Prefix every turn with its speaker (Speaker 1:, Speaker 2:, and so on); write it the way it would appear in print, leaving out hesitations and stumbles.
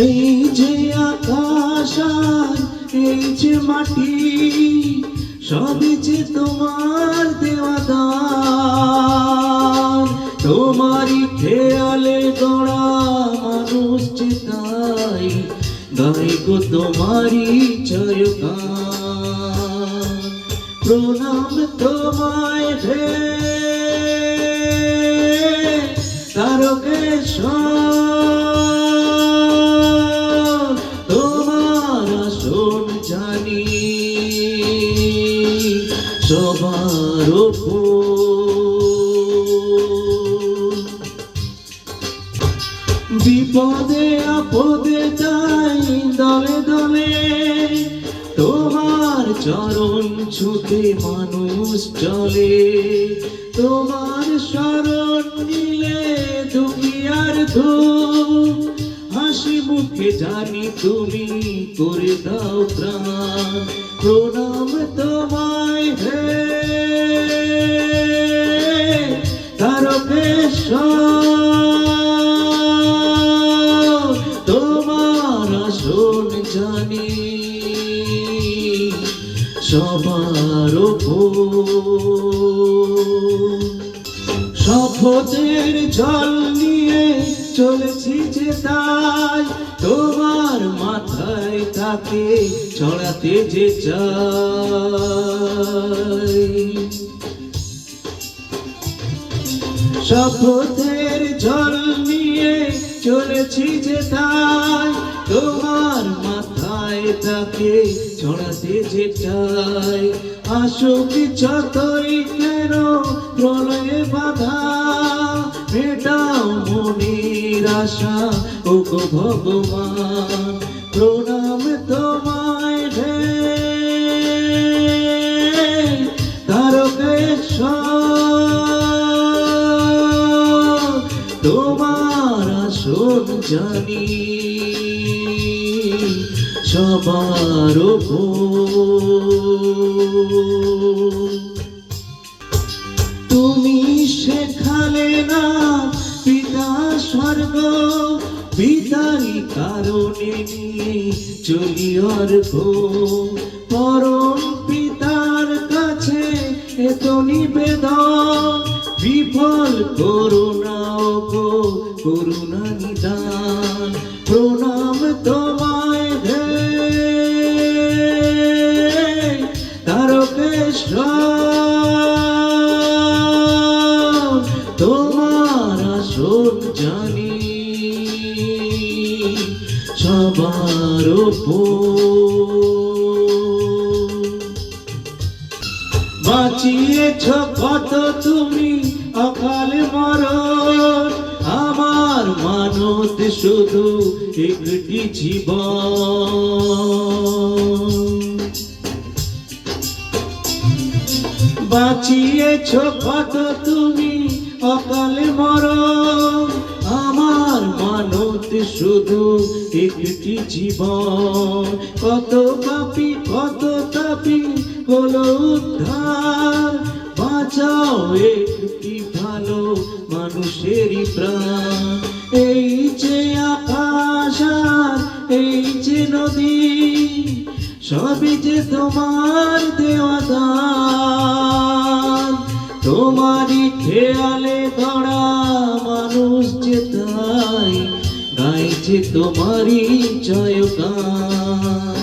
Speaker 1: এই যে আকাশ আর এই যে মাটি, সবই যে তোমার দেওয়া দান। তোমারই খেয়ালে গড়া মানুষ যে তাই গাই গো তোমারই জয়গান। প্রণাম তোমায় হে তারকেশ্বর, তোমার আসন জানি সবার উপর। বিপদে আপদে যাই দলে দলে, তোমার চরণ ছুতে মানুষ চলে। তোমার শরণ নিলে দুনিয়ার দুঃখ হাসি মুখে জানি তুমি করে দাও ত্রাণ। প্রণাম তোমায় হে তারকেশ্বর, তোমার আসন জানি সবার উপর। শপথের জল নিয়ে চলেছি যে তাই, তোমার মাথায় তাকে চড়াতে যে চাই। শপথের জল নিয়ে চলেছি যে তাই, তোমার মাথায় তাকে চড়াতে যে চাই। আসুক যতই কেন প্রলয়ে বাধা, মেটাও মনের আশা ও গো ভগবান। প্রণাম তোমায় হে তারকেশ্বর, তোমার আসন জানি সবার উপর। তুমি সেখানে না পিতা স্বর্গ, পিতারই কারণে নিয়ে চলি অর্ঘ। পরম পিতার কাছে এত নিবেদন, বিফল করুণা গো করুণা নিদান। প্রণাম তোমায় হে তারকেশ্বর, তোমার আসন জানি সবার উপর। বাঁচিয়েছ কত তুমি অকাল মরণ, আমার মানত শুধু একটি জীবন। বাঁচিয়েছ কত তুমি অকাল মরণ, আমার মানত শুধু একটি জীবন। কত পাপী কত তাপী হলো উদ্ধার, বাঁচাও একটি ভালো মানুষেরই প্রাণ। এই যে আকাশ আর এই যে নদী, সবই যে তোমার দেওয়া দান। তোমারই খেয়ালে গড়া মানুষ যে তাই গাইছে তোমারই জয়গান।